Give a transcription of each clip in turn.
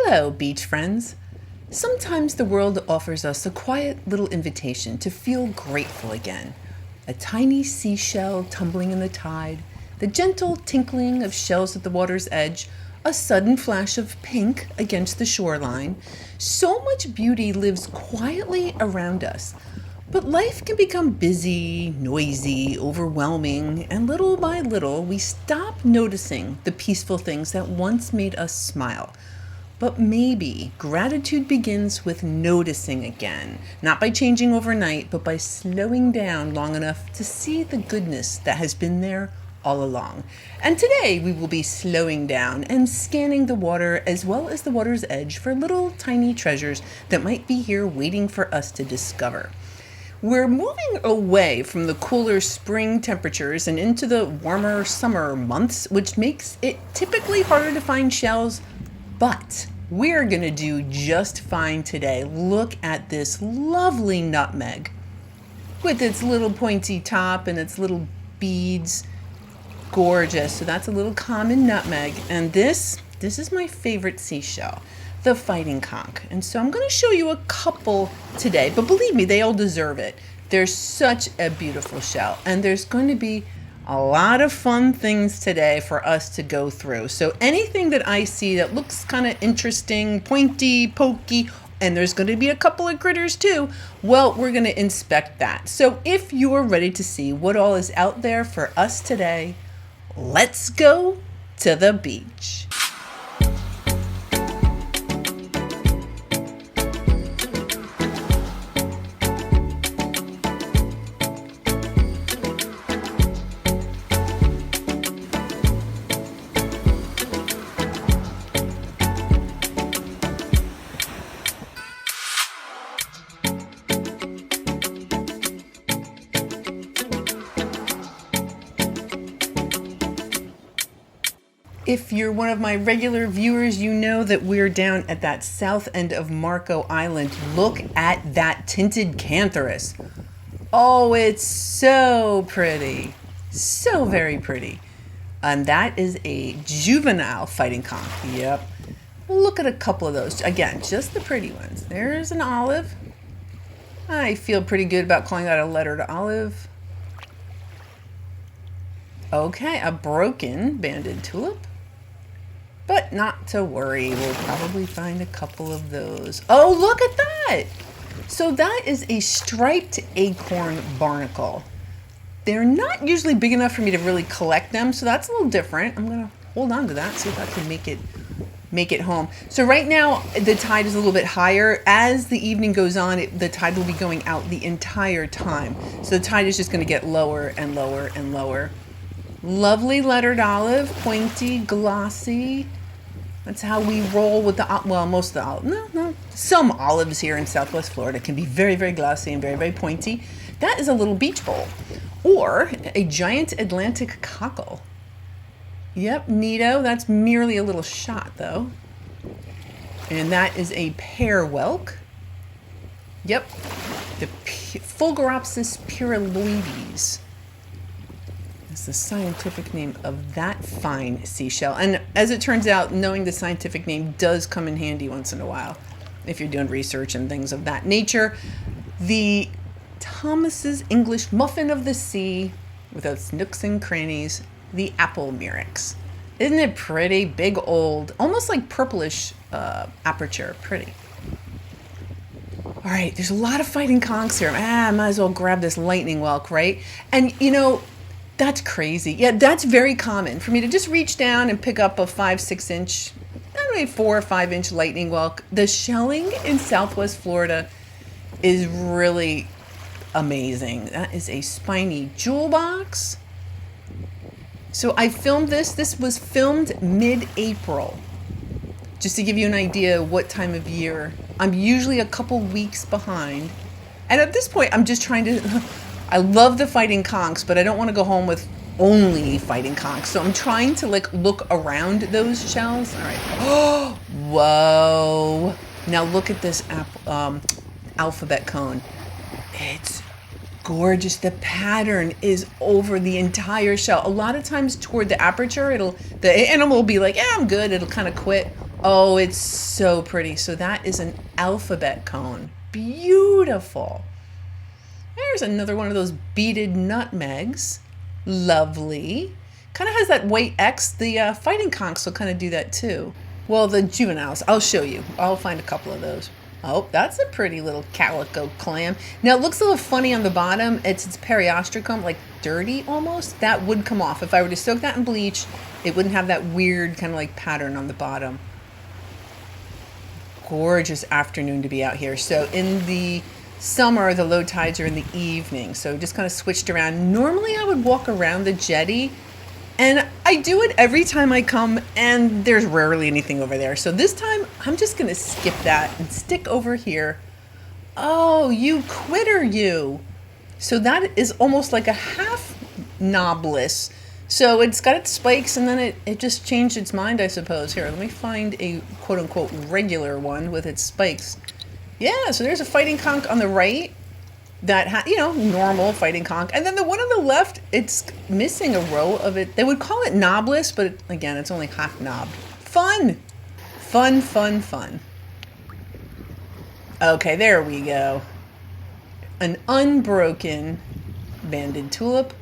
Hello, beach friends. Sometimes the world offers us a quiet little invitation to feel grateful again. A tiny seashell tumbling in the tide, the gentle tinkling of shells at the water's edge, a sudden flash of pink against the shoreline. So much beauty lives quietly around us. But life can become busy, noisy, overwhelming, and little by little we stop noticing the peaceful things that once made us smile. But maybe gratitude begins with noticing again, not by changing overnight, but by slowing down long enough to see the goodness that has been there all along. And today we will be slowing down and scanning the water as well as the water's edge for little tiny treasures that might be here waiting for us to discover. We're moving away from the cooler spring temperatures and into the warmer summer months, which makes it typically harder to find shells, but we're going to do just fine today. Look at this lovely nutmeg with its little pointy top and its little beads. Gorgeous. So that's a little common nutmeg. And this is my favorite seashell, the fighting conch. And so I'm going to show you a couple today, but believe me, they all deserve it. They're such a beautiful shell, and there's going to be a lot of fun things today for us to go through. So anything that I see that looks kind of interesting, pointy, pokey, and there's going to be a couple of critters too, well, we're going to inspect that. So if you are ready to see what all is out there for us today, let's go to the beach. If you're one of my regular viewers, you know that we're down at that south end of Marco Island. Look at that tinted cantharus. Oh, it's so pretty. So very pretty. And that is a juvenile fighting conch. Yep. Look at a couple of those. Again, just the pretty ones. There's an olive. I feel pretty good about calling that a lettered olive. Okay, a broken banded tulip. But not to worry, we'll probably find a couple of those. Oh, look at that! So that is a striped acorn barnacle. They're not usually big enough for me to really collect them, so that's a little different. I'm gonna hold on to that, see if I can make it home. So right now, the tide is a little bit higher. As the evening goes on, the tide will be going out the entire time. So the tide is just gonna get lower and lower and lower. Lovely lettered olive, pointy, glossy. That's how we roll with the, well, most of the olive. No. Some olives here in Southwest Florida can be very, very glossy and very, very pointy. That is a little beach bowl or a giant Atlantic cockle. Yep, neato. That's merely a little shot though. And that is a pear whelk. Yep, the Fulguropsis pyraloides. Is the scientific name of that fine seashell. And as it turns out, knowing the scientific name does come in handy once in a while if you're doing research and things of that nature. The Thomas's English muffin of the sea with its nooks and crannies, the apple murex. Isn't it pretty? Big old, almost like purplish aperture. Pretty. All right, there's a lot of fighting conchs here. I might as well grab this lightning whelk, right? And you know, that's crazy. Yeah, that's very common for me to just reach down and pick up a 5-6 inch, I don't know, 4 or 5 inch lightning whelk. The shelling in Southwest Florida is really amazing. That is a spiny jewel box. So I filmed this. This was filmed mid-April. Just to give you an idea what time of year. I'm usually a couple weeks behind. And at this point, I'm just trying to... I love the fighting conchs, but I don't want to go home with only fighting conchs. So I'm trying to look around those shells. All right. Oh, whoa. Now look at this alphabet cone. It's gorgeous. The pattern is over the entire shell. A lot of times toward the aperture, the animal will be like, yeah, I'm good. It'll kind of quit. Oh, it's so pretty. So that is an alphabet cone. Beautiful. There's another one of those beaded nutmegs. Lovely. Kind of has that white X. The fighting conchs will kind of do that too. Well, the juveniles, I'll show you. I'll find a couple of those. Oh, that's a pretty little calico clam. Now, it looks a little funny on the bottom. It's periostracum, like dirty almost. That would come off. If I were to soak that in bleach, it wouldn't have that weird kind of like pattern on the bottom. Gorgeous afternoon to be out here. So in the summer, the low tides are in the evening. So just kind of switched around. Normally, I would walk around the jetty. And I do it every time I come, and there's rarely anything over there. So this time, I'm just going to skip that and stick over here. Oh, you quitter, you. So that is almost like a half knobless. So it's got its spikes, and then it just changed its mind, I suppose. Here, let me find a quote-unquote regular one with its spikes. Yeah, so there's a fighting conch on the right. That, normal fighting conch. And then the one on the left, it's missing a row of it. They would call it knobless, but again, it's only half knobbed. Fun. Fun, fun, fun. Okay, there we go. An unbroken banded tulip.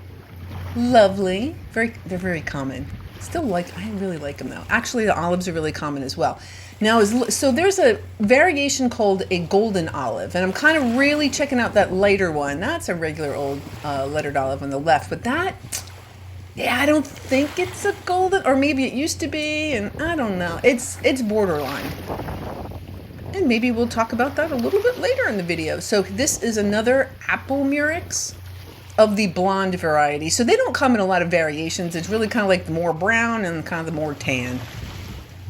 Lovely. They're very common. I really like them though. Actually, the olives are really common as well. Now, so there's a variation called a golden olive, and I'm kind of really checking out that lighter one. That's a regular old lettered olive on the left, but that, yeah, I don't think it's a golden, or maybe it used to be, and I don't know. It's borderline. And maybe we'll talk about that a little bit later in the video. So this is another apple murex of the blonde variety. So they don't come in a lot of variations. It's really kind of like the more brown and kind of the more tan.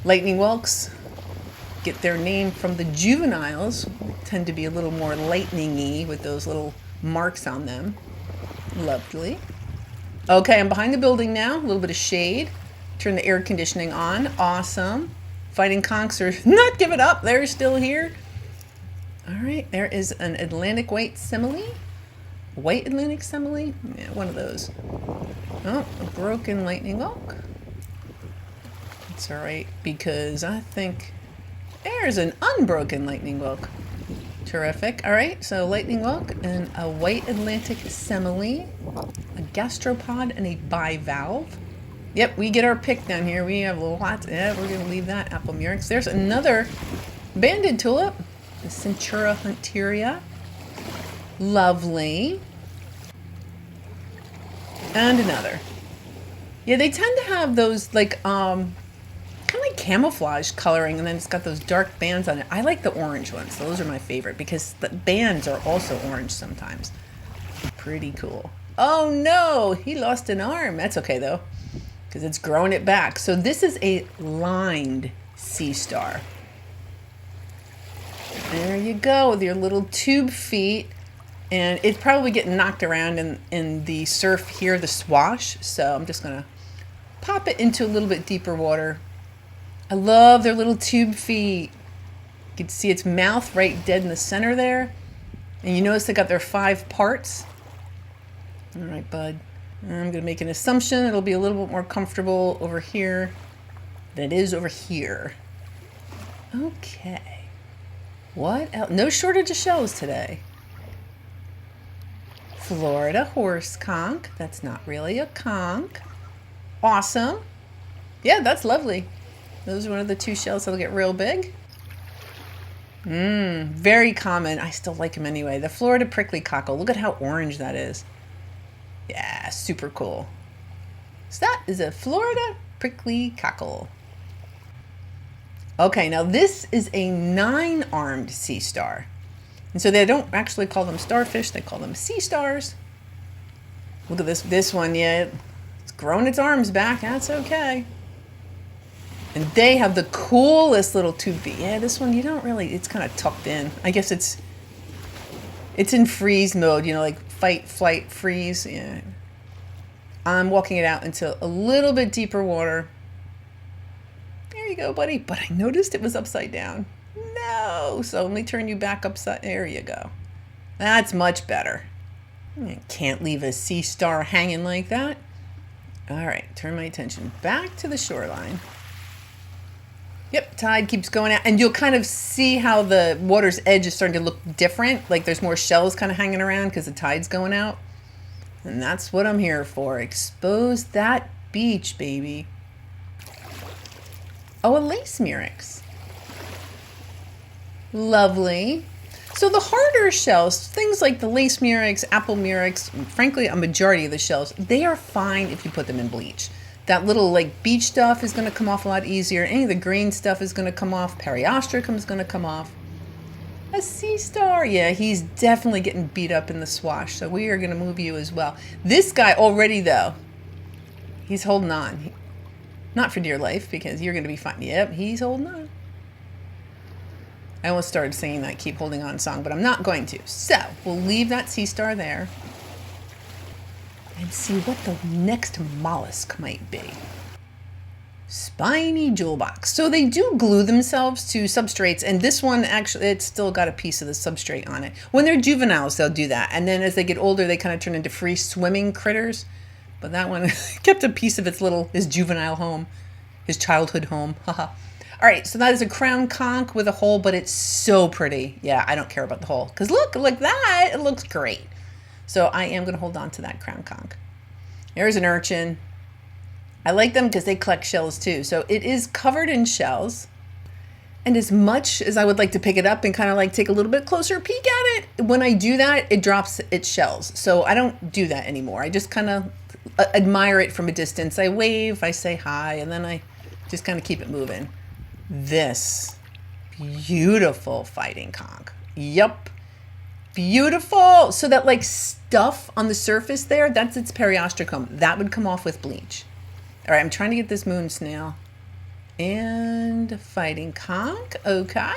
Lightning whelks get their name from the juveniles. They tend to be a little more lightning-y with those little marks on them. Lovely. Okay, I'm behind the building now. A little bit of shade. Turn the air conditioning on. Awesome. Fighting conchs are not giving up. They're still here. All right, there is an Atlantic white simile. White Atlantic simile? Yeah, one of those. Oh, a broken lightning whelk. It's all right, because I think there's an unbroken lightning whelk. Terrific. All right, so lightning whelk and a white Atlantic simile, a gastropod, and a bivalve. Yep, we get our pick down here. We have lots. Yeah, we're going to leave that apple murex. There's another banded tulip, the Centura hunteria. Lovely. And another. Yeah, they tend to have those like kind of like camouflage coloring, and then it's got those dark bands on it. I like the orange ones. Those are my favorite because the bands are also orange sometimes. Pretty cool. Oh no, he lost an arm. That's okay though, because it's growing it back. So this is a lined sea star. There you go with your little tube feet. And it's probably getting knocked around in the surf here, the swash. So I'm just going to pop it into a little bit deeper water. I love their little tube feet. You can see its mouth right dead in the center there. And you notice they got their 5 parts. All right, bud. I'm going to make an assumption it'll be a little bit more comfortable over here than it is over here. Okay. What else? No shortage of shells today. Florida horse conch. That's not really a conch. Awesome. Yeah, that's lovely. Those are one of the 2 shells that'll get real big. Very common. I still like them anyway. The Florida prickly cockle. Look at how orange that is. Yeah, super cool. So that is a Florida prickly cockle. Okay, now this is a 9-armed sea star. And so they don't actually call them starfish, they call them sea stars. Look at this one, yeah, it's grown its arms back, that's okay. And they have the coolest little tube feet. Yeah, this one, you don't really, it's kind of tucked in. I guess it's in freeze mode, like fight, flight, freeze. Yeah. I'm walking it out into a little bit deeper water. There you go, buddy. But I noticed it was upside down. No, so let me turn you back upside. There you go. That's much better. You can't leave a sea star hanging like that. All right, turn my attention back to the shoreline. Yep, tide keeps going out. And you'll kind of see how the water's edge is starting to look different. Like there's more shells kind of hanging around because the tide's going out. And that's what I'm here for. Expose that beach, baby. Oh, a lace murex. Lovely. So the harder shells, things like the lace murex, apple murex, frankly, a majority of the shells, they are fine if you put them in bleach. That little like beach stuff is going to come off a lot easier. Any of the green stuff is going to come off. Periostracum is going to come off. A sea star. Yeah, he's definitely getting beat up in the swash. So we are going to move you as well. This guy already, though, he's holding on. Not for dear life, because you're going to be fine. Yep, he's holding on. I almost started singing that Keep Holding On song, but I'm not going to. So we'll leave that sea star there and see what the next mollusk might be. Spiny jewel box. So they do glue themselves to substrates, and this one actually, it's still got a piece of the substrate on it. When they're juveniles, they'll do that, and then as they get older, they kind of turn into free swimming critters. But that one kept a piece of his juvenile home, his childhood home. Haha. All right, so that is a crown conch with a hole, but it's so pretty. Yeah, I don't care about the hole, because look like that, it looks great. So I am going to hold on to that crown conch. There's an urchin. I like them because they collect shells too. So it is covered in shells. And as much as I would like to pick it up and kind of like take a little bit closer peek at it, when I do that, it drops its shells. So I don't do that anymore. I just kind of admire it from a distance. I wave, I say hi, and then I just kind of keep it moving. This beautiful fighting conch. Yup. Beautiful. So that like stuff on the surface there, that's its periostracum. That would come off with bleach. All right, I'm trying to get this moon snail. And fighting conch. Okay,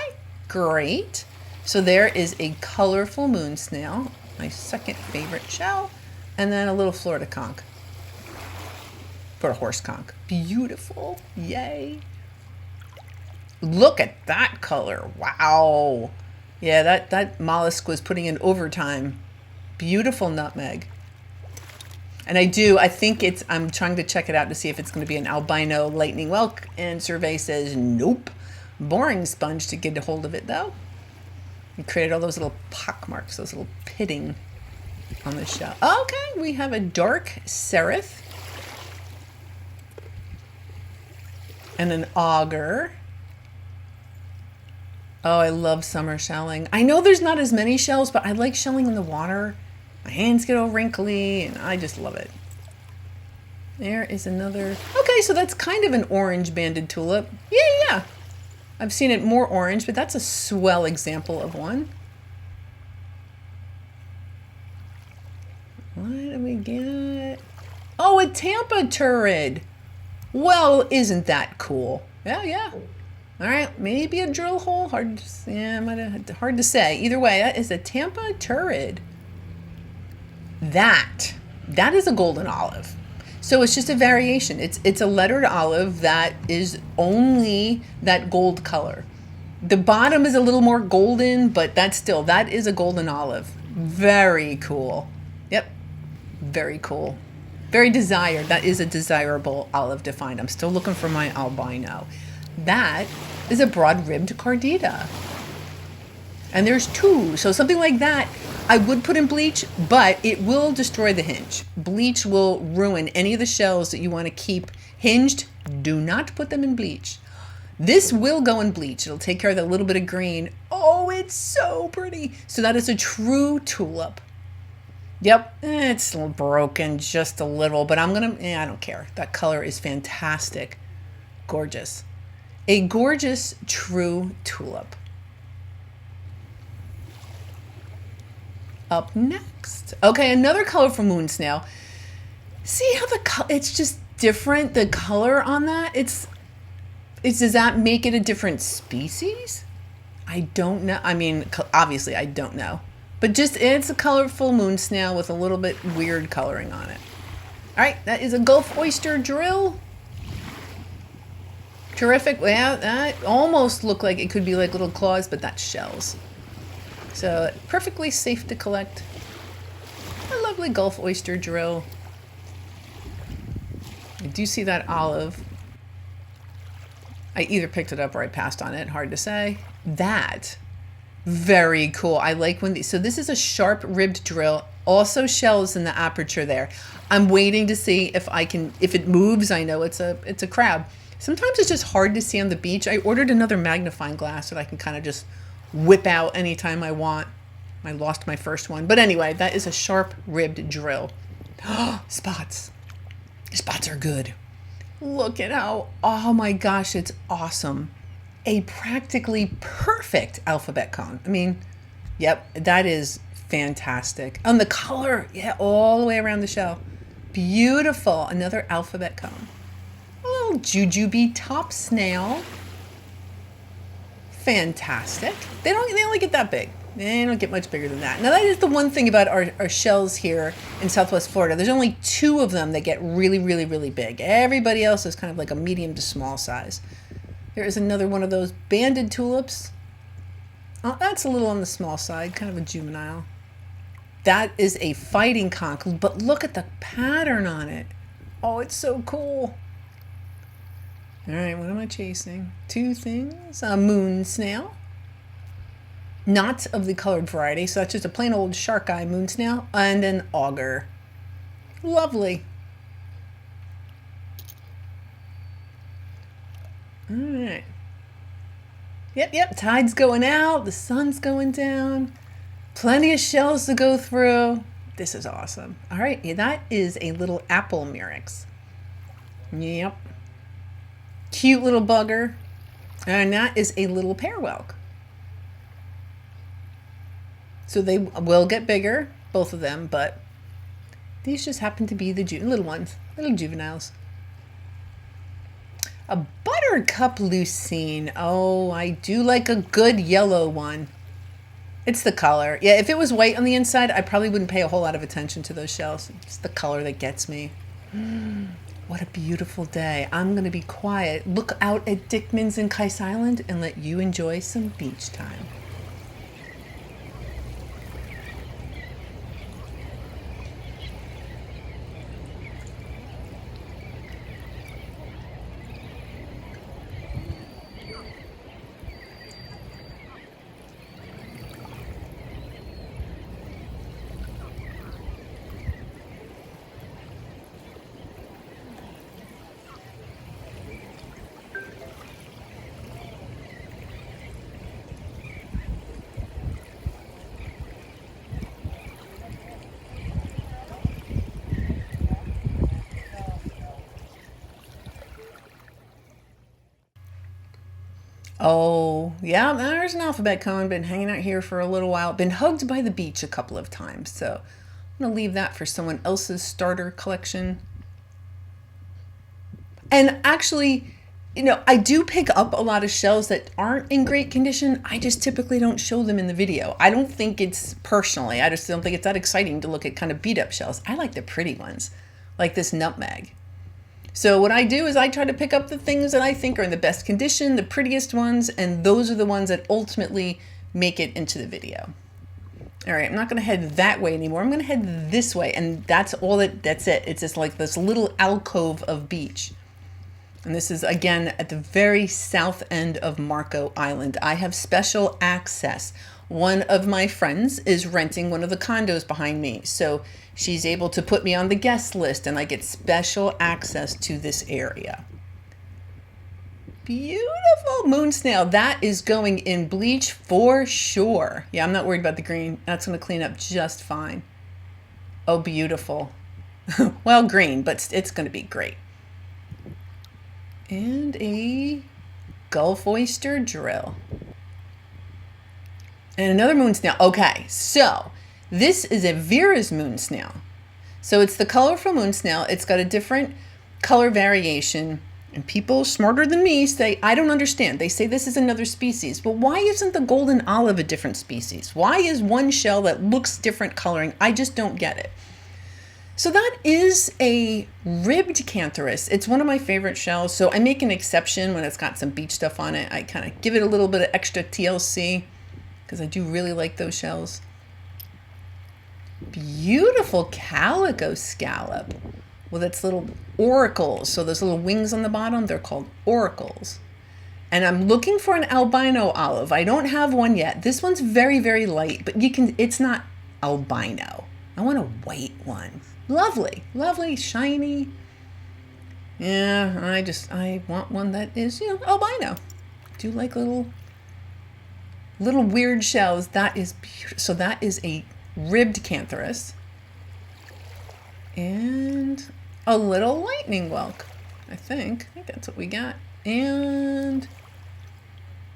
great. So there is a colorful moon snail, my second favorite shell, and then a little Florida conch. Florida horse conch. Beautiful. Yay. Look at that color. Wow. Yeah, that mollusk was putting in overtime. Beautiful nutmeg. And I'm trying to check it out to see if it's going to be an albino lightning whelk, and survey says nope. Boring sponge to get a hold of it though. It created all those little pock marks, those little pitting on the shell. Okay, we have a dark seraph and an auger. Oh, I love summer shelling. I know there's not as many shells, but I like shelling in the water. My hands get all wrinkly, and I just love it. There is another. Okay, so that's kind of an orange banded tulip. Yeah. I've seen it more orange, but that's a swell example of one. What do we get? Oh, a Tampa turrid. Well, isn't that cool? Yeah. All right, maybe a drill hole. Hard to say. Either way, that is a Tampa turrid. That is a golden olive. So it's just a variation. It's a lettered olive that is only that gold color. The bottom is a little more golden, but that is a golden olive. Very cool. Yep, very cool. Very desired. That is a desirable olive to find. I'm still looking for my albino. That is a broad-ribbed cardita. And there's two. So something like that, I would put in bleach, but it will destroy the hinge. Bleach will ruin any of the shells that you want to keep hinged. Do not put them in bleach. This will go in bleach. It'll take care of that little bit of green. Oh, it's so pretty. So that is a true tulip. Yep, it's broken just a little, but I don't care. That color is fantastic. Gorgeous. A gorgeous true tulip. Up next. Okay, another colorful moon snail. See how it's just different, the color on that? Does that make it a different species? I don't know. I mean, obviously I don't know. But it's a colorful moon snail with a little bit weird coloring on it. All right, that is a Gulf oyster drill. Terrific. Well, that almost looked like it could be like little claws, but that's shells. So perfectly safe to collect. A lovely Gulf oyster drill. I do see that olive. I either picked it up or I passed on it. Hard to say. That, very cool. I like when these, so this is a sharp ribbed drill. Also shells in the aperture there. I'm waiting to see if I can, if it moves. I know it's a crab. Sometimes it's just hard to see on the beach. I ordered another magnifying glass that I can kind of just whip out anytime I want. I lost my first one. But anyway, that is a sharp ribbed drill. Spots. Spots are good. Look at how, oh my gosh, it's awesome. A practically perfect alphabet cone. I mean, yep, that is fantastic. And the color, yeah, all the way around the shell. Beautiful. Another alphabet cone. A little jujube top snail. Fantastic. They only get that big. They don't get much bigger than that. Now that is the one thing about our shells here in Southwest Florida. There's only 2 of them that get really, really, really big. Everybody else is kind of like a medium to small size. There is another one of those banded tulips. Oh, that's a little on the small side, kind of a juvenile. That is a fighting conch, but look at the pattern on it. Oh, it's so cool. All right, what am I chasing? 2 things. A moon snail. Not of the colored variety, so that's just a plain old shark eye moon snail, and an auger. Lovely. All right. Yep, tide's going out, the sun's going down, plenty of shells to go through. This is awesome. All right, yeah, that is a little apple murex. Yep. Cute little bugger. And that is a little pear whelk. So they will get bigger, both of them, but these just happen to be the little ones, little juveniles. A buttercup lucine. Oh, I do like a good yellow one. It's the color. Yeah, if it was white on the inside, I probably wouldn't pay a whole lot of attention to those shells. It's the color that gets me. What a beautiful day. I'm going to be quiet, look out at Dickman's and Kais Island, and let you enjoy some beach time. Oh, yeah, there's an alphabet cone. Been hanging out here for a little while. Been hugged by the beach a couple of times. So I'm going to leave that for someone else's starter collection. And actually, you know, I do pick up a lot of shells that aren't in great condition. I just typically don't show them in the video. I don't think it's, personally, I just don't think it's that exciting to look at kind of beat up shells. I like the pretty ones, like this nutmeg. So what I do is I try to pick up the things that I think are in the best condition, the prettiest ones, and those are the ones that ultimately make it into the video. All right, I'm not going to head that way anymore. I'm going to head this way, and that's it. It's just like this little alcove of beach. And this is, again, at the very south end of Marco Island. I have special access. One of my friends is renting one of the condos behind me, so she's able to put me on the guest list, and I get special access to this area. Beautiful moon snail. That is going in bleach for sure. Yeah, I'm not worried about the green. That's going to clean up just fine. Oh, beautiful. Well, green, but it's going to be great. And a Gulf oyster drill. And another moon snail. Okay, so this is a Vera's moon snail. So it's the colorful moon snail. It's got a different color variation. And people smarter than me say, I don't understand. They say this is another species. But why isn't the golden olive a different species? Why is one shell that looks different coloring? I just don't get it. So that is a ribbed cantharus. It's one of my favorite shells. So I make an exception when it's got some beach stuff on it. I kind of give it a little bit of extra TLC because I do really like those shells. Beautiful calico scallop with its little oracles. So those little wings on the bottom, they're called oracles. And I'm looking for an albino olive. I don't have one yet. This one's very, very light, but it's not albino. I want a white one. Lovely, lovely, shiny. Yeah, I want one that is, albino. Do like little weird shells. That is beautiful. So that is a ribbed cantharus. And a little lightning whelk, I think that's what we got. And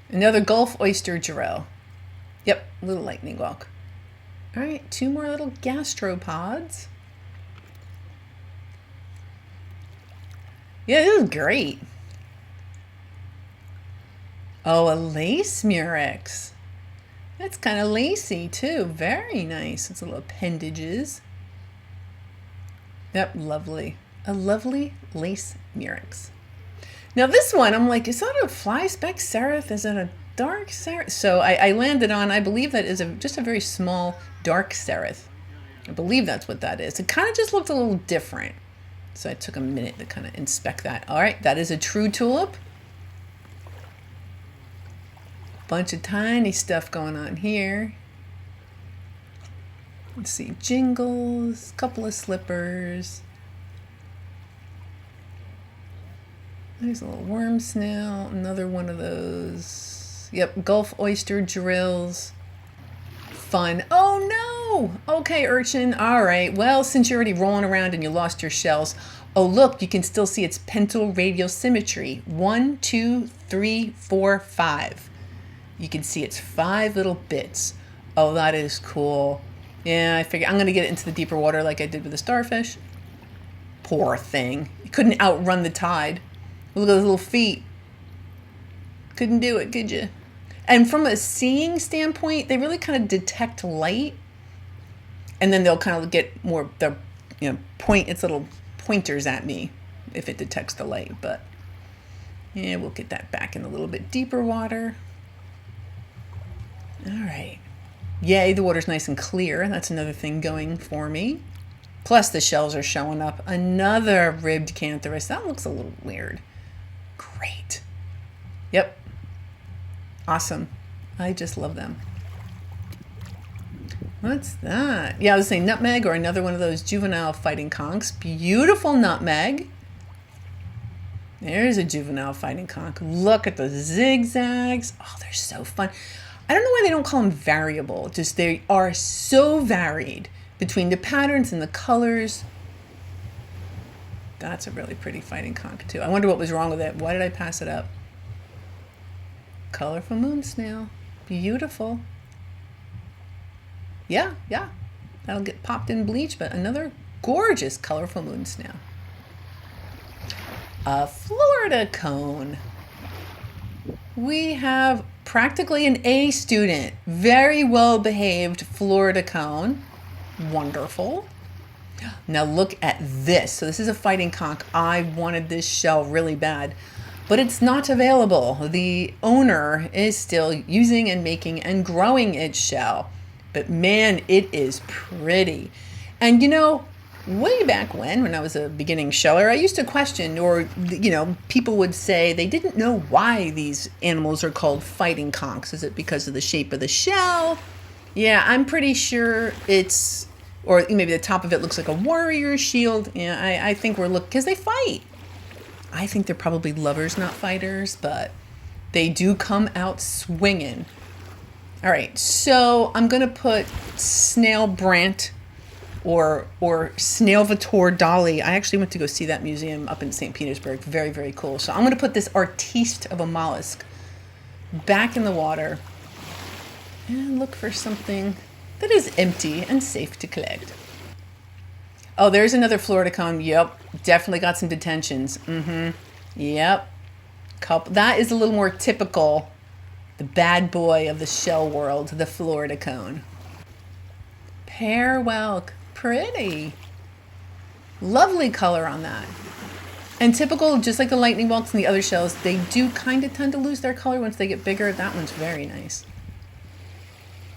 another Gulf oyster Jarrell. Yep, little lightning whelk. All right, 2 more little gastropods. Yeah, this is great. Oh, a lace murex. That's kind of lacy too. Very nice. It's little appendages. Yep, lovely. A lovely lace murex. Now this one, I'm like, is that a fly speck seraph? Is it a dark seraph? So I landed on, I believe that is just a very small dark seraph. I believe that's what that is. It kind of just looked a little different. So I took a minute to kind of inspect that. All right, that is a true tulip. Bunch of tiny stuff going on here. Let's see, jingles, couple of slippers. There's a little worm snail, another one of those. Yep, Gulf oyster drills. Fun. Oh no! Okay, urchin. All right. Well, since you're already rolling around and you lost your shells. Oh, look, you can still see its pental radial symmetry. 1, 2, 3, 4, 5. You can see it's 5 little bits. Oh, that is cool. Yeah, I figure I'm going to get it into the deeper water like I did with the starfish. Poor thing. You couldn't outrun the tide. Look at those little feet. Couldn't do it, could you? And from a seeing standpoint, they really kind of detect light. And then they'll kind of get more, they'll, point its little pointers at me if it detects the light. But yeah, we'll get that back in a little bit deeper water. All right. Yay, the water's nice and clear. That's another thing going for me. Plus the shells are showing up. Another ribbed cantharus. That looks a little weird. Great. Yep. Awesome. I just love them. What's that? Yeah, I was saying nutmeg or another one of those juvenile fighting conchs. Beautiful nutmeg. There's a juvenile fighting conch. Look at the zigzags. Oh, they're so fun. I don't know why they don't call them variable. Just they are so varied between the patterns and the colors. That's a really pretty fighting conch too. I wonder what was wrong with it. Why did I pass it up? Colorful moon snail. Beautiful. Yeah. That'll get popped in bleach, but another gorgeous colorful moon snail. A Florida cone. We have practically an A student. Very well behaved Florida cone. Wonderful. Now look at this. So this is a fighting conch. I wanted this shell really bad, but it's not available. The owner is still using and making and growing its shell. But man, it is pretty. And way back when I was a beginning sheller, I used to question, or people would say they didn't know why these animals are called fighting conchs. Is it because of the shape of the shell? Yeah, I'm pretty sure it's, or maybe the top of it looks like a warrior shield. Yeah, I think we're looking, because they fight. I think they're probably lovers, not fighters, but they do come out swinging. All right, so I'm going to put Snail Brant or Snailvator Dolly. I actually went to go see that museum up in St. Petersburg. Very, very cool. So I'm going to put this artiste of a mollusk back in the water and look for something that is empty and safe to collect. Oh, there's another Florida cone. Yep, definitely got some detentions. Yep. Couple. That is a little more typical. The bad boy of the shell world, the Florida cone. Pear whelk. Pretty. Lovely color on that. And typical, just like the lightning whelks and the other shells, they do kind of tend to lose their color once they get bigger. That one's very nice.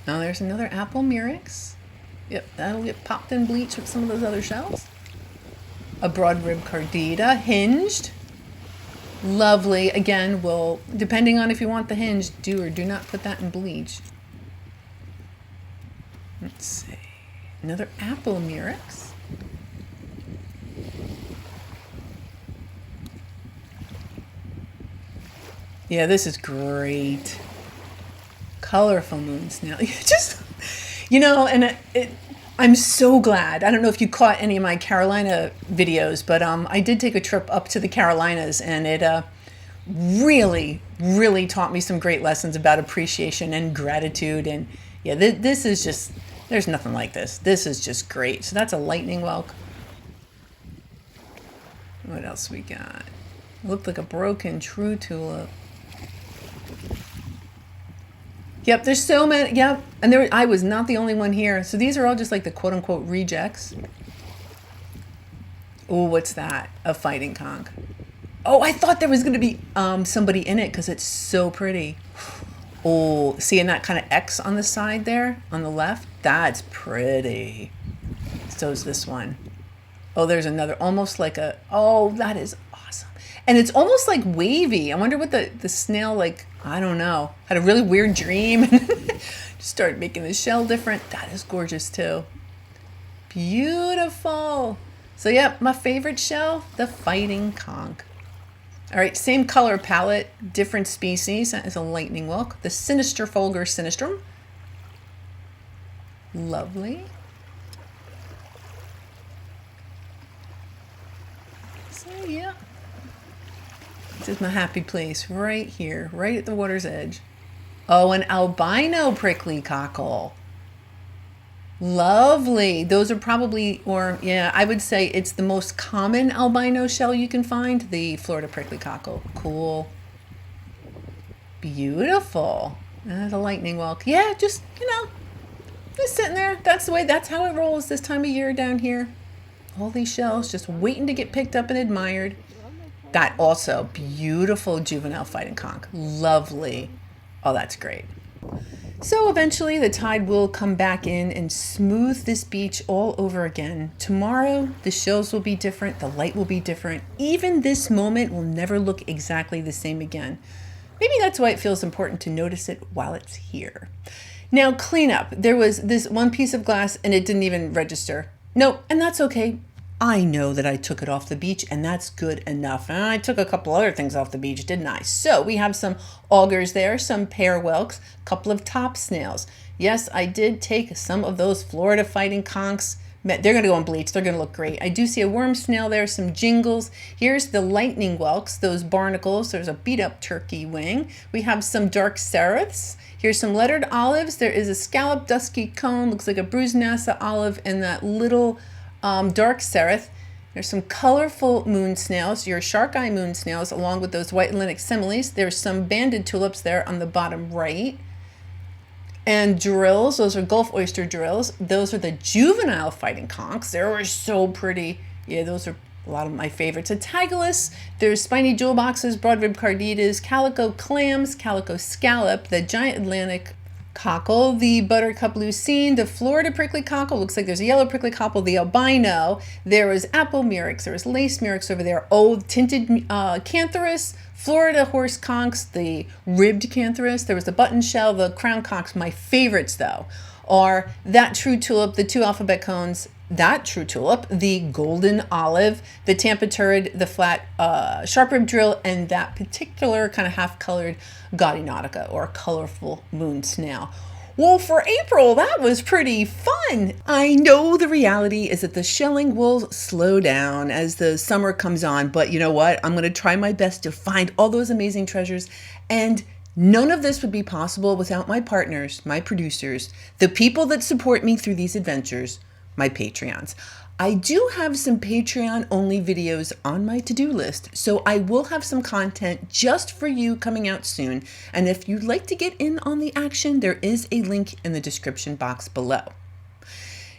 Now there's another apple murex. Yep, that'll get popped in bleach with some of those other shells. A broad rib cardita, hinged. Lovely. Again, we'll, depending on if you want the hinge, do or do not put that in bleach. Let's see. Another apple murex. Yeah, this is great. Colorful moon snail. Just, and I'm so glad. I don't know if you caught any of my Carolina videos, but I did take a trip up to the Carolinas, and it really, really taught me some great lessons about appreciation and gratitude. And yeah, this is just, there's nothing like this. This is just great. So that's a lightning whelk. What else we got? It looked like a broken true tulip. Yep, there's so many. Yep, and I was not the only one here. So these are all just like the quote-unquote rejects. Oh, what's that? A fighting conch. Oh, I thought there was going to be somebody in it because it's so pretty. Oh, seeing that kind of X on the side there, on the left? That's pretty. So is this one. Oh, there's another, almost like a, oh, that is awesome. And it's almost like wavy. I wonder what the snail, like, I don't know, had a really weird dream and just started making the shell different. That is gorgeous too. Beautiful. So yep, my favorite shell, the fighting conch. All right, same color palette, different species. That is a lightning whelk. The Sinister Fulgur Sinistrum. Lovely. So yeah. This is my happy place right here, right at the water's edge. Oh, an albino prickly cockle. Lovely. Those are probably, or yeah, I would say it's the most common albino shell you can find, the Florida prickly cockle. Cool. Beautiful. The lightning whelk. Yeah, just, just sitting there. That's the way, that's how it rolls this time of year down here. All these shells just waiting to get picked up and admired. That also, beautiful juvenile fighting conch. Lovely. Oh, that's great. So eventually the tide will come back in and smooth this beach all over again. Tomorrow, the shells will be different. The light will be different. Even this moment will never look exactly the same again. Maybe that's why it feels important to notice it while it's here. Now, cleanup. There was this one piece of glass and it didn't even register. Nope, and that's okay. I know that I took it off the beach and that's good enough. And I took a couple other things off the beach, didn't I? So we have some augers there, some pear whelks, a couple of top snails. Yes, I did take some of those Florida fighting conchs. They're going to go on bleach. They're going to look great. I do see a worm snail there, some jingles. Here's the lightning whelks, those barnacles. There's a beat up turkey wing. We have some dark serifs. Here's some lettered olives. There is a scallop dusky cone, looks like a bruised Nassa olive, and that little dark serif. There's some colorful moon snails, your shark eye moon snails, along with those white Atlantic similes. There's some banded tulips there on the bottom right. And drills, those are Gulf oyster drills. Those are the juvenile fighting conchs. They so pretty. Yeah, those are a lot of my favorites. Attagulus, there's spiny jewel boxes, broad-ribbed carditas, calico clams, calico scallop, the giant Atlantic cockle, the buttercup lucine, the Florida prickly cockle. Looks like there's a yellow prickly cockle, the albino. There was apple murex. There was lace murex over there. Oh, tinted cantharus, Florida horse conchs, the ribbed cantharus. There was the button shell, the crown conchs. My favorites, though, are that true tulip, the two alphabet cones, that true tulip, the golden olive, the Tampa turrid, the flat sharp rib drill, and that particular kind of half-colored gaudy nautica, or colorful moon snail. Well, for April, that was pretty fun. I know the reality is that the shelling will slow down as the summer comes on, but you know what? I'm going to try my best to find all those amazing treasures, and none of this would be possible without my partners, my producers, the people that support me through these adventures, my Patreons. I do have some Patreon-only videos on my to-do list, so I will have some content just for you coming out soon. And if you'd like to get in on the action, there is a link in the description box below.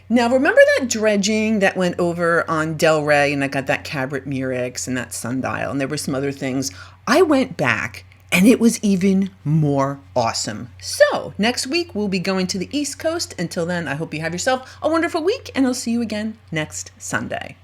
Now, remember that dredging that went over on Delray, and I got that Cabrit Murex and that sundial, and there were some other things? I went back, and it was even more awesome. So next week, we'll be going to the East Coast. Until then, I hope you have yourself a wonderful week, and I'll see you again next Sunday.